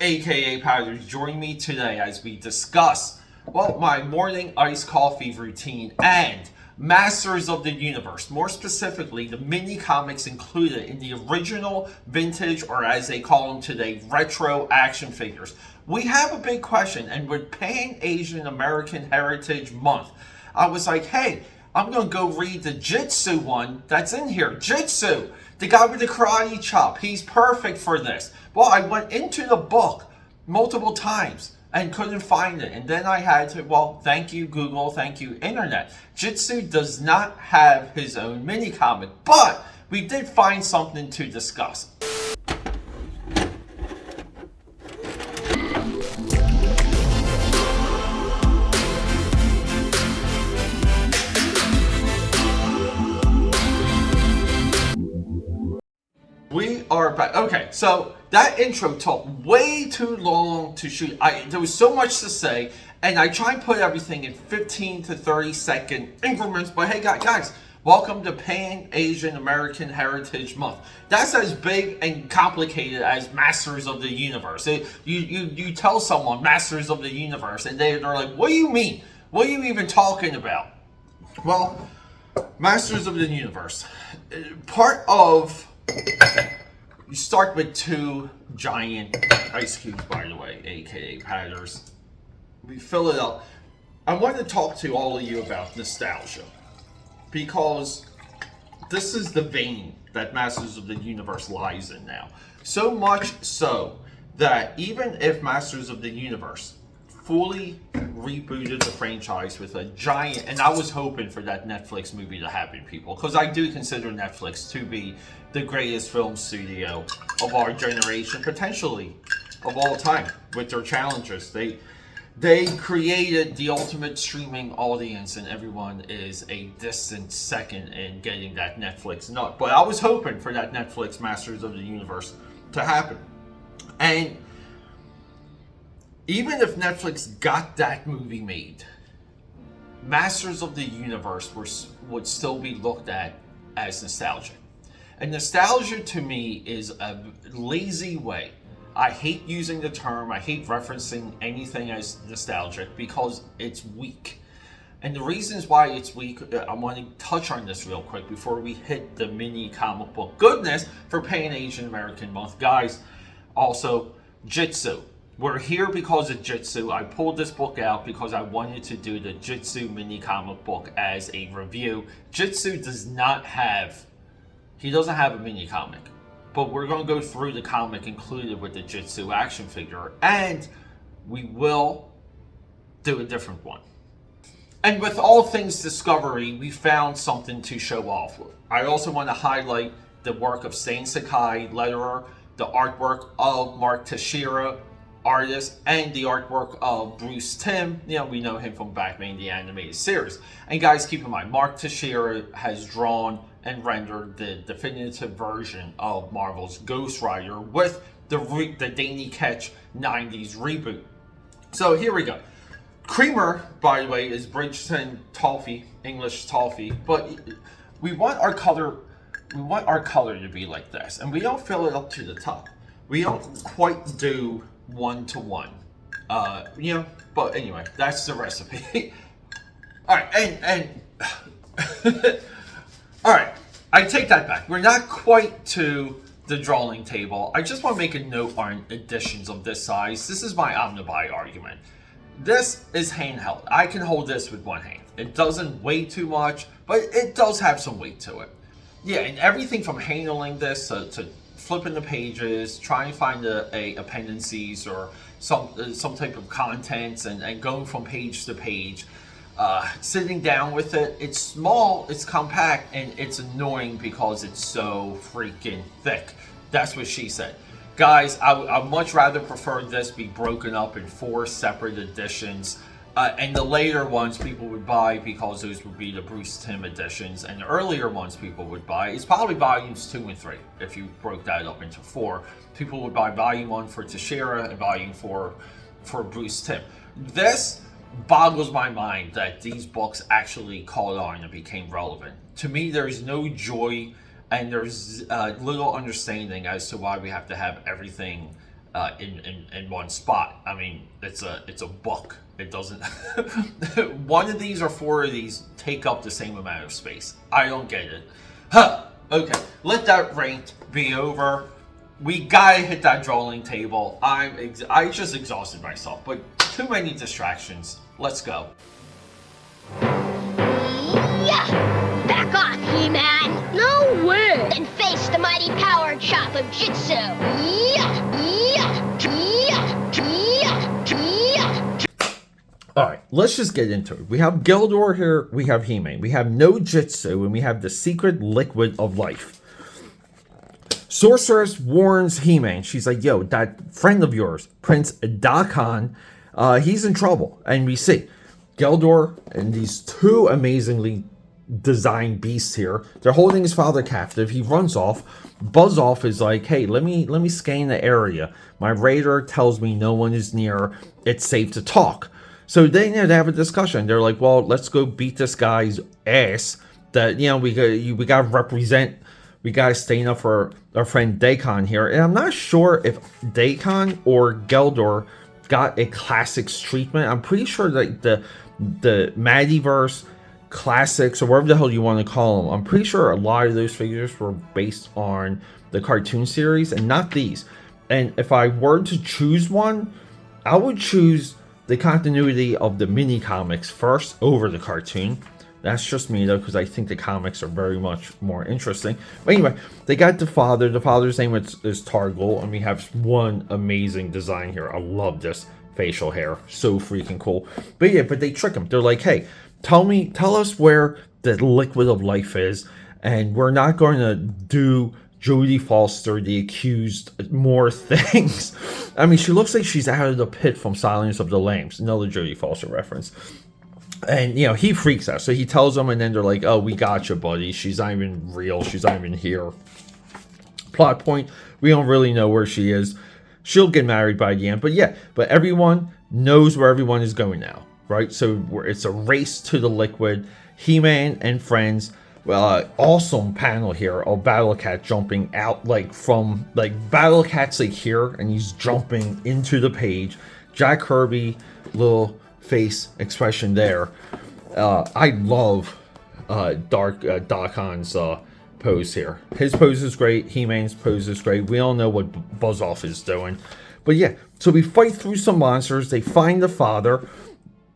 aka Powders, join me today as we discuss, well, my morning iced coffee routine and Masters of the Universe, more specifically the mini comics included in the original, vintage, or as they call them today, retro action figures. We have a big question, and with Pan Asian American Heritage Month, I was like, hey, I'm gonna go read the Jitsu one that's in here. Jitsu, the guy with the karate chop, he's perfect for this. Well, I went into the book multiple times and couldn't find it. And then I had to, well, thank you, Google, thank you, Internet. Jitsu does not have his own mini comic, but we did find something to discuss. We are back. Okay, so that intro took way too long to shoot. There was so much to say, and I try and put everything in 15 to 30-second increments. But hey, guys, welcome to Pan Asian American Heritage Month. That's as big and complicated as Masters of the Universe. You tell someone Masters of the Universe, and they're like, "What do you mean? What are you even talking about?" Well, Masters of the Universe, part of. You start with two giant ice cubes, by the way, aka powders. We fill it up. I want to talk to all of you about nostalgia, because this is the vein that Masters of the Universe lies in now. So much so that even if Masters of the Universe fully rebooted the franchise with a giant, and I was hoping for that Netflix movie to happen, people, because I do consider Netflix to be the greatest film studio of our generation, potentially of all time, with their challenges. They created the ultimate streaming audience, and everyone is a distant second in getting that Netflix nut. But I was hoping for that Netflix Masters of the Universe to happen. And even if Netflix got that movie made, Masters of the Universe would still be looked at as nostalgic. And nostalgia to me is a lazy way. I hate using the term, I hate referencing anything as nostalgic because it's weak. And the reasons why it's weak, I want to touch on this real quick before we hit the mini comic book goodness for Pan Asian American Month. Guys, also, Jitsu. We're here because of Jitsu. I pulled this book out because I wanted to do the Jitsu mini comic book as a review. Jitsu doesn't have a mini comic, but we're going to go through the comic included with the Jitsu action figure, and we will do a different one. And with all things Discovery, we found something to show off with. I also want to highlight the work of Sane Sakai, letterer, the artwork of Mark Teixeira, artist, and the artwork of Bruce Timm. You know, we know him from Batman the Animated Series. And guys, keep in mind, Mark Teixeira has drawn and rendered the definitive version of Marvel's Ghost Rider with the Danny Ketch 90s reboot. So here we go. Creamer, by the way, is Bridgeton Toffee, English toffee, but we want our color to be like this, and we don't fill it up to the top. We don't quite do 1-to-1, but anyway, that's the recipe. All right, and all right, I take that back. We're not quite to the drawing table. I just want to make a note on editions of this size. This is my omnibuy argument. This is handheld. I can hold this with one hand. It doesn't weigh too much, but it does have some weight to it. Yeah, and everything from handling this to flipping the pages, trying to find appendices or some type of contents, and going from page to page. Sitting down with it, it's small, it's compact, and it's annoying because it's so freaking thick. That's what she said. Guys, I much rather prefer this be broken up in 4 separate editions. And the later ones people would buy because those would be the Bruce Timm editions, and the earlier ones people would buy. It's probably volumes 2 and 3 if you broke that up into 4. People would buy volume 1 for Teixeira and volume 4 for Bruce Timm. This boggles my mind that these books actually caught on and became relevant. To me, there's no joy and there's little understanding as to why we have to have everything in one spot. I mean, it's a book. It doesn't. One of these or four of these take up the same amount of space. I don't get it. Huh. Okay, let that rant be over. We gotta hit that drawing table. I just exhausted myself, but too many distractions. Let's go. Yeah! Back off, He-Man! No way! And face the mighty power chop of Jitsu! Yeah! Yeah! Yeah! Yeah! Yeah! Alright, let's just get into it. We have Geldor here, we have He-Man, we have no Jitsu, and we have the secret liquid of life. Sorceress warns He-Man. She's like, yo, that friend of yours, Prince Dakan, he's in trouble. And we see Geldor and these two amazingly designed beasts here. They're holding his father captive. He runs off. Buzz-Off is like, hey, let me scan the area. My radar tells me no one is near. It's safe to talk. So they have a discussion. They're like, well, let's go beat this guy's ass. That, you know, we got to represent. We got to stand up for our friend Dakan here. And I'm not sure if Dakan or Geldor got a classics treatment. I'm pretty sure that the Madiverse classics, or whatever the hell you want to call them, I'm pretty sure a lot of those figures were based on the cartoon series and not these. And if I were to choose one, I would choose the continuity of the mini comics first over the cartoon. That's just me though, because I think the comics are very much more interesting. But anyway, they got the father. The father's name is Targul, and we have one amazing design here. I love this facial hair, so freaking cool. But yeah, but they trick him. They're like, hey, tell us where the liquid of life is, and we're not going to do Jodie Foster, the accused, more things. I mean, she looks like she's out of the pit from Silence of the Lambs. Another Jodie Foster reference. And, you know, he freaks out. So he tells them, and then they're like, oh, we got you, buddy. She's not even real. She's not even here. Plot point, we don't really know where she is. She'll get married by the end. But yeah, but everyone knows where everyone is going now, right? So it's a race to the liquid. He-Man and friends. Awesome panel here of Battle Cat jumping out, like, from, like, Battle Cat's, like, here, and he's jumping into the page. Jack Kirby, little face expression there. I love Dakan's pose here. His pose is great. He-Man's pose is great. We all know what Buzz-Off is doing. But yeah, so we fight through some monsters. They find the father.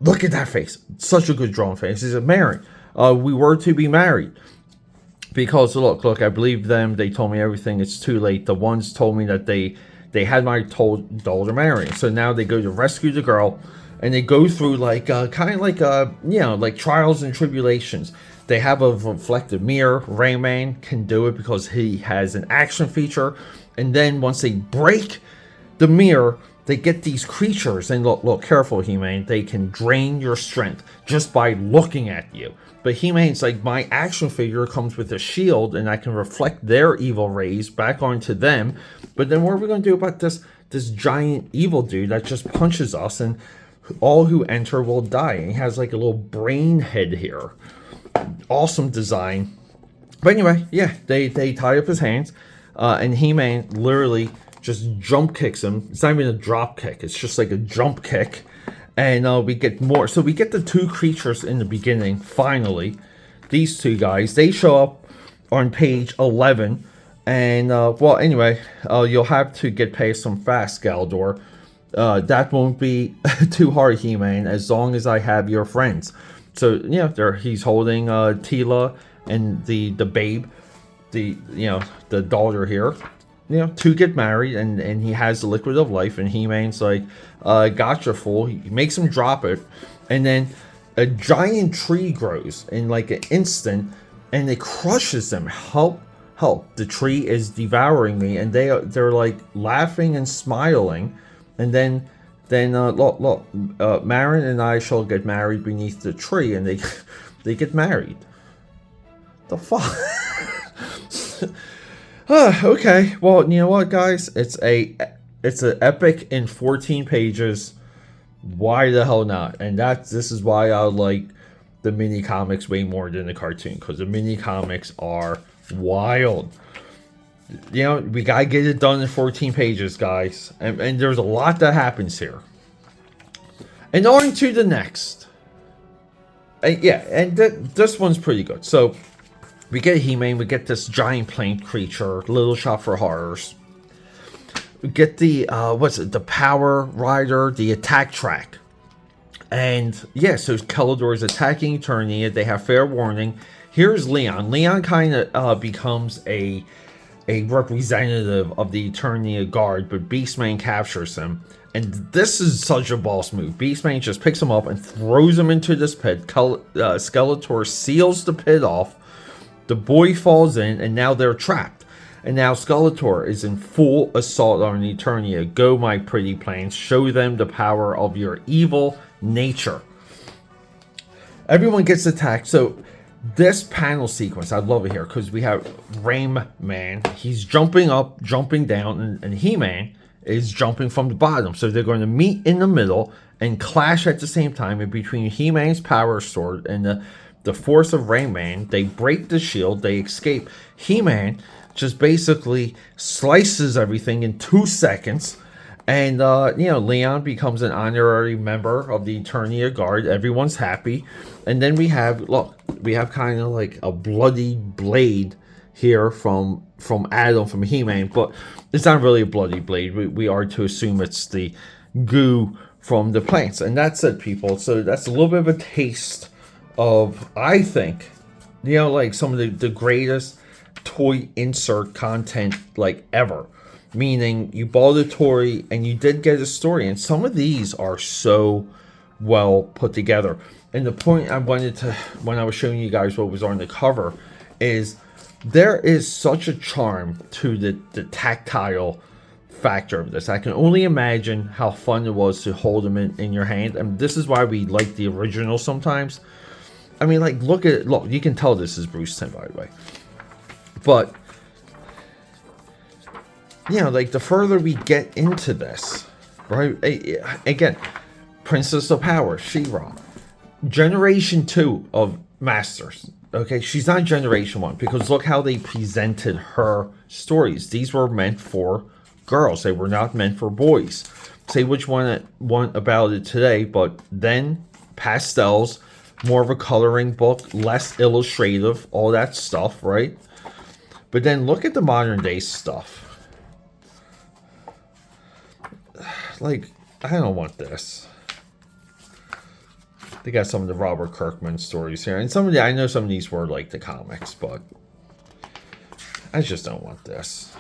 Look at that face. Such a good drawn face. He's married. We were to be married. Because look, I believe them. They told me everything. It's too late. The ones told me that they had my daughter marrying. So now they go to rescue the girl. And they go through like kind of like you know, like trials and tribulations. They have a reflective mirror. Rayman can do it because he has an action feature. And then once they break the mirror, they get these creatures. And look, careful, He-Man. They can drain your strength just by looking at you. But He-Man's like, my action figure comes with a shield, and I can reflect their evil rays back onto them. But then what are we going to do about this giant evil dude that just punches us, and all who enter will die? And he has like a little brain head here. Awesome design. But anyway, yeah, they tie up his hands, and He-Man literally just jump kicks him. It's not even a drop kick. It's just like a jump kick. And we get more. So we get the two creatures in the beginning, finally. These two guys, they show up on page 11. And, well, anyway, you'll have to get past some fast, Geldor. That won't be too hard, He-Man, as long as I have your friends. So, you know, he's holding Tila and the babe, the daughter here, you know, to get married, and he has the liquid of life, and He-Man's like, gotcha, fool. He makes him drop it, and then a giant tree grows in like an instant, and it crushes them. Help, the tree is devouring me. And they're like laughing and smiling. And then look, Marin and I shall get married beneath the tree, and they get married. The fuck? Okay, well, you know what, guys? It's an epic in 14 pages. Why the hell not? And this is why I like the mini comics way more than the cartoon, because the mini comics are wild. You know, we gotta get it done in 14 pages, guys. And there's a lot that happens here. And on to the next. This one's pretty good. So, we get He-Man, we get this giant plane creature, Little Shop for Horrors. We get the, the Power Rider, the attack track. And, yeah, so Kelador is attacking Eternia. They have fair warning. Here's Leon. Leon kind of becomes a representative of the Eternia Guard, but Beastman captures him. And this is such a boss move. Beastman just picks him up and throws him into this pit. Skeletor seals the pit off. The boy falls in, and now they're trapped. And now Skeletor is in full assault on Eternia. Go, my pretty planes. Show them the power of your evil nature. Everyone gets attacked. So this panel sequence, I love it here, because we have Rain Man. He's jumping up, jumping down, and He-Man is jumping from the bottom. So they're going to meet in the middle and clash at the same time. And between He-Man's power sword and the force of Rain Man, they break the shield, they escape. He-Man just basically slices everything in 2 seconds. And, Leon becomes an honorary member of the Eternia Guard. Everyone's happy. And then we have kind of like a bloody blade here from Adam, from He-Man. But it's not really a bloody blade. We are to assume it's the goo from the plants. And that's it, people. So that's a little bit of a taste of, I think, some of the greatest toy insert content, ever. Meaning, you bought a toy and you did get a story. And some of these are so well put together. And the point I wanted to, when I was showing you guys what was on the cover, is there is such a charm to the tactile factor of this. I can only imagine how fun it was to hold them in your hand. And this is why we like the original sometimes. I mean, look at it. Look, you can tell this is Bruce Timm, by the way. But, the further we get into this, right? Again, Princess of Power, She-Ra. Generation 2 of Masters. Okay, she's not Generation 1, because look how they presented her stories. These were meant for girls. They were not meant for boys. Say which one about it today, but then pastels, more of a coloring book, less illustrative, all that stuff, right? But then look at the modern day stuff. I don't want this. They got some of the Robert Kirkman stories here. And I know some of these were the comics, but I just don't want this.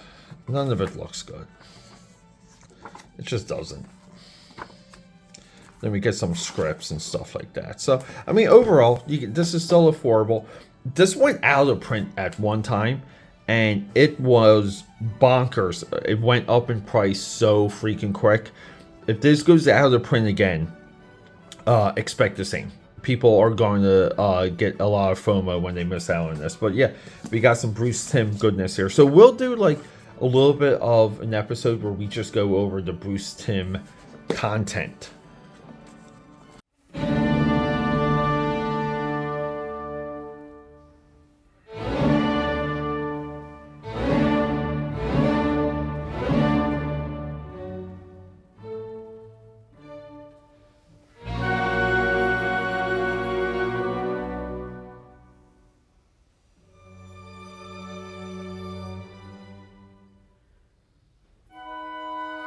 None of it looks good. It just doesn't. Then we get some scripts and stuff like that. So, I mean, overall, this is still affordable. This went out of print at one time, and it was bonkers. It went up in price so freaking quick. If this goes out of print again, expect the same. People are going to get a lot of FOMO when they miss out on this. But yeah, we got some Bruce Timm goodness here. So we'll do a little bit of an episode where we just go over the Bruce Timm content.